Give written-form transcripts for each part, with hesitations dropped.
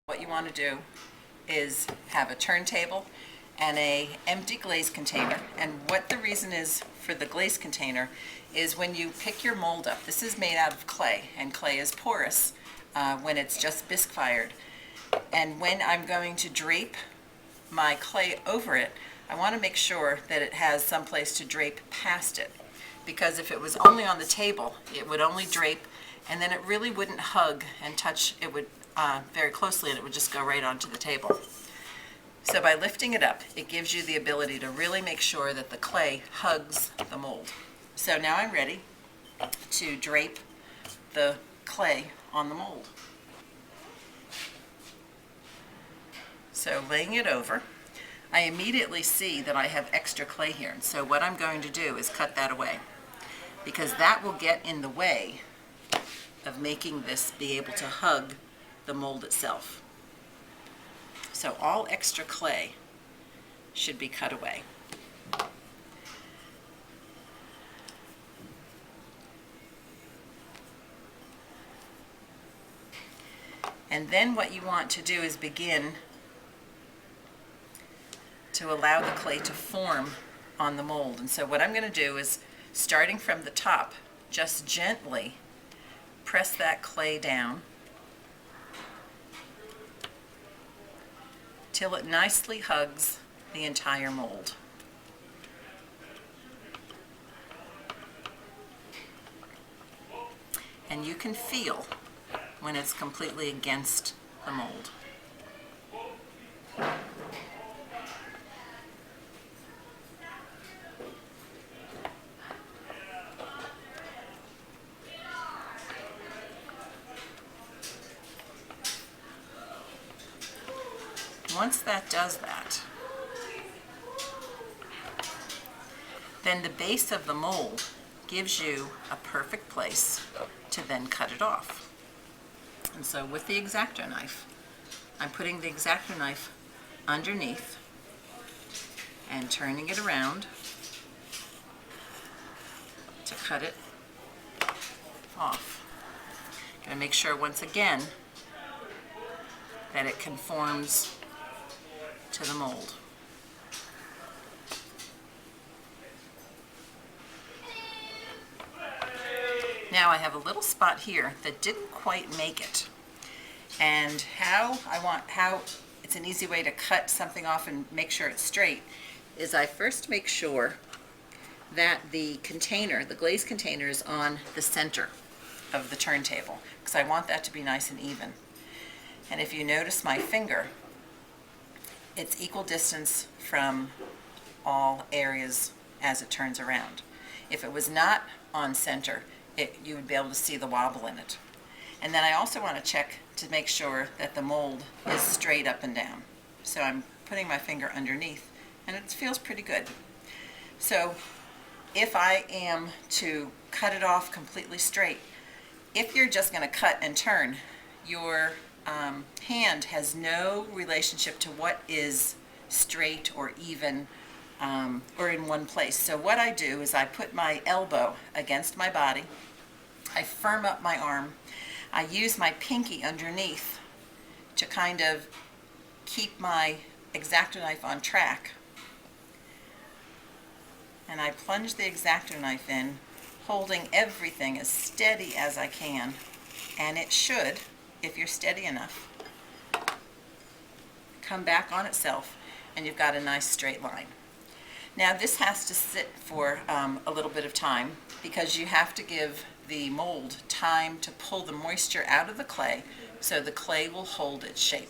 What you want to do is have a turntable and a empty glaze container. And what the reason is for the glaze container is when you pick your mold up, this is made out of clay, and clay is porous when it's just bisque fired. And when I'm going to drape my clay over it, I want to make sure that it has some place to drape past it, because if it was only on the table, it would only drape, and then it really wouldn't hug and touch. It would very closely, and it would just go right onto the table. So by lifting it up, it gives you the ability to really make sure that the clay hugs the mold. So now I'm ready to drape the clay on the mold. So laying it over, I immediately see that I have extra clay here. And so what I'm going to do is cut that away, because that will get in the way of making this be able to hug the mold itself. So all extra clay should be cut away. And then what you want to do is begin to allow the clay to form on the mold. And so what I'm going to do is, starting from the top, just gently press that clay down till it nicely hugs the entire mold. And you can feel when it's completely against the mold. Once that does that, then the base of the mold gives you a perfect place to then cut it off. And so with the X-Acto knife, I'm putting the X-Acto knife underneath and turning it around to cut it off. Going to make sure once again that it conforms to the mold. Now I have a little spot here that didn't quite make it, and how it's an easy way to cut something off and make sure it's straight is I first make sure that the container, the glaze container, is on the center of the turntable, because I want that to be nice and even. And if you notice my finger, it's equal distance from all areas as it turns around. If it was not on center, you would be able to see the wobble in it. And then I also want to check to make sure that the mold is straight up and down. So I'm putting my finger underneath, and it feels pretty good. So if I am to cut it off completely straight, if you're just going to cut and turn, your hand has no relationship to what is straight or even or in one place. So what I do is I put my elbow against my body, I firm up my arm, I use my pinky underneath to kind of keep my X-Acto knife on track, and I plunge the X-Acto knife in, holding everything as steady as I can, and it should, if you're steady enough, come back on itself, and you've got a nice straight line. Now this has to sit for a little bit of time, because you have to give the mold time to pull the moisture out of the clay so the clay will hold its shape.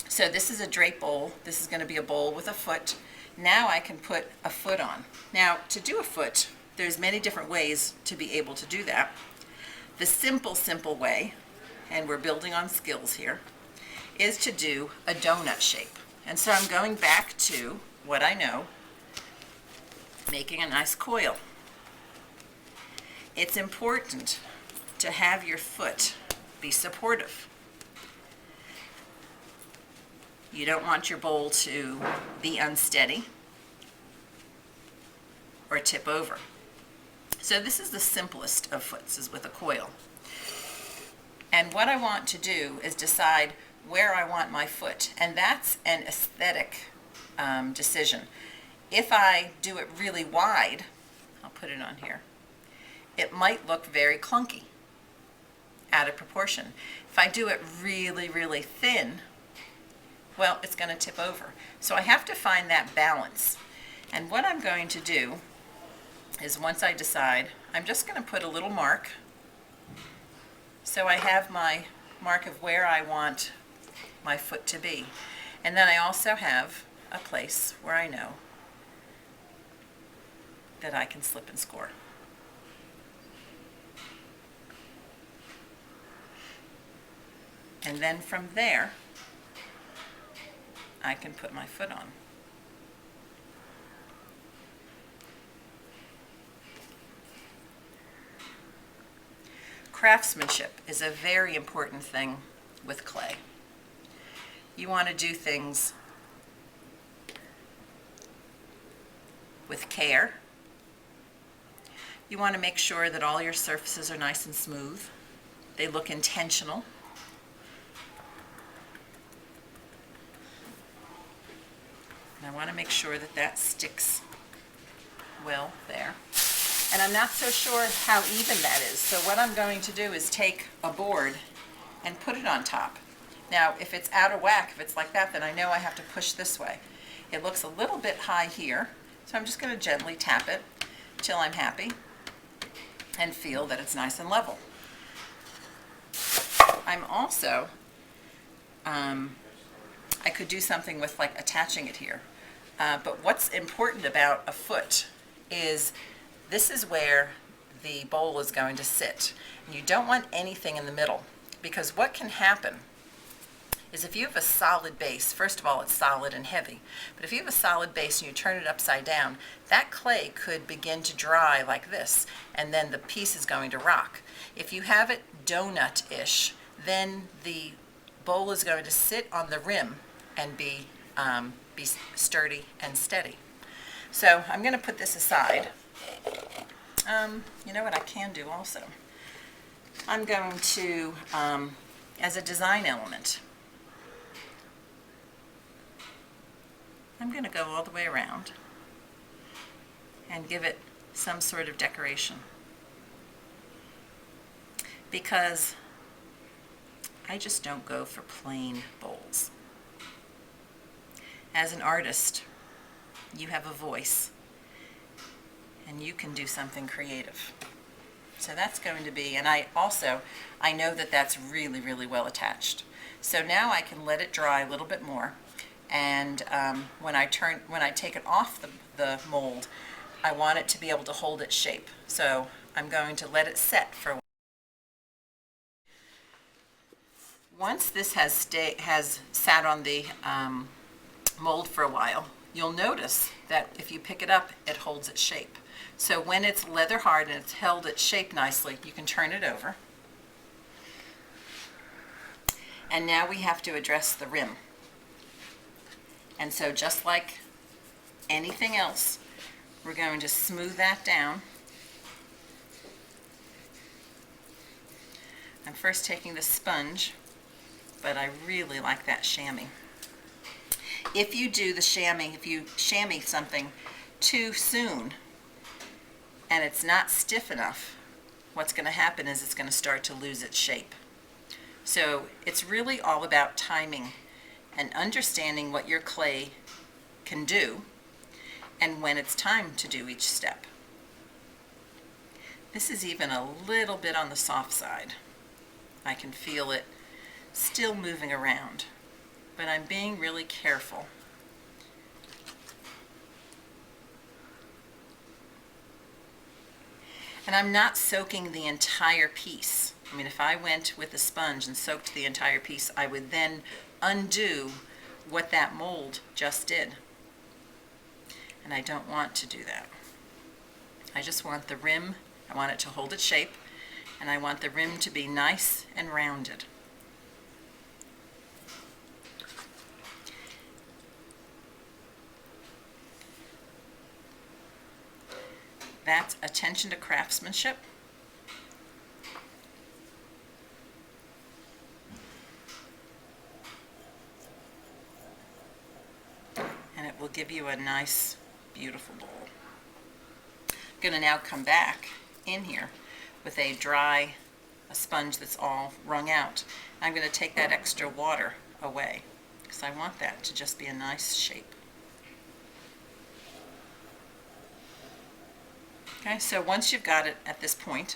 So this is a drape bowl. This is going to be a bowl with a foot. Now I can put a foot on. Now to do a foot, there's many different ways to be able to do that. The simple way, and we're building on skills here, is to do a donut shape. And so I'm going back to what I know, making a nice coil. It's important to have your foot be supportive. You don't want your bowl to be unsteady or tip over. So this is the simplest of foots, is with a coil. And what I want to do is decide where I want my foot, and that's an aesthetic decision. If I do it really wide, I'll put it on here, it might look very clunky, out of proportion. If I do it really, really thin, well, it's going to tip over. So I have to find that balance. And what I'm going to do is, once I decide, I'm just going to put a little mark. So I have my mark of where I want my foot to be. And then I also have a place where I know that I can slip and score. And then from there, I can put my foot on. Craftsmanship is a very important thing with clay. You want to do things with care. You want to make sure that all your surfaces are nice and smooth. They look intentional. And I want to make sure that that sticks well there. And I'm not so sure how even that is. So what I'm going to do is take a board and put it on top. Now, if it's out of whack, if it's like that, then I know I have to push this way. It looks a little bit high here, so I'm just going to gently tap it till I'm happy and feel that it's nice and level. I'm also, I could do something with like attaching it here. But what's important about a foot is this is where the bowl is going to sit. And you don't want anything in the middle, because what can happen is, if you have a solid base, first of all, it's solid and heavy, but if you have a solid base and you turn it upside down, that clay could begin to dry like this, and then the piece is going to rock. If you have it donut-ish, then the bowl is going to sit on the rim and be sturdy and steady. So I'm going to put this aside. You know what I can do also? I'm going to, as a design element, I'm going to go all the way around and give it some sort of decoration, because I just don't go for plain bowls. As an artist, you have a voice and you can do something creative. So that's going to be, and I know that that's really, really well attached. So now I can let it dry a little bit more, and when I take it off the mold, I want it to be able to hold its shape. So I'm going to let it set for a while. Once this has sat on the mold for a while, you'll notice that if you pick it up, it holds its shape. So when it's leather hard and it's held its shape nicely, you can turn it over. And now we have to address the rim. And so just like anything else, we're going to smooth that down. I'm first taking the sponge, but I really like that chamois. If you do the chamois, if you chamois something too soon and it's not stiff enough, what's going to happen is it's going to start to lose its shape. So it's really all about timing and understanding what your clay can do and when it's time to do each step. This is even a little bit on the soft side. I can feel it still moving around, but I'm being really careful. And I'm not soaking the entire piece. I mean, if I went with a sponge and soaked the entire piece, I would then undo what that mold just did. And I don't want to do that. I just want the rim, I want it to hold its shape, and I want the rim to be nice and rounded. That's attention to craftsmanship. will give you a nice, beautiful bowl. I'm going to now come back in here with a sponge that's all wrung out. I'm going to take that extra water away because I want that to just be a nice shape. Okay, so once you've got it at this point,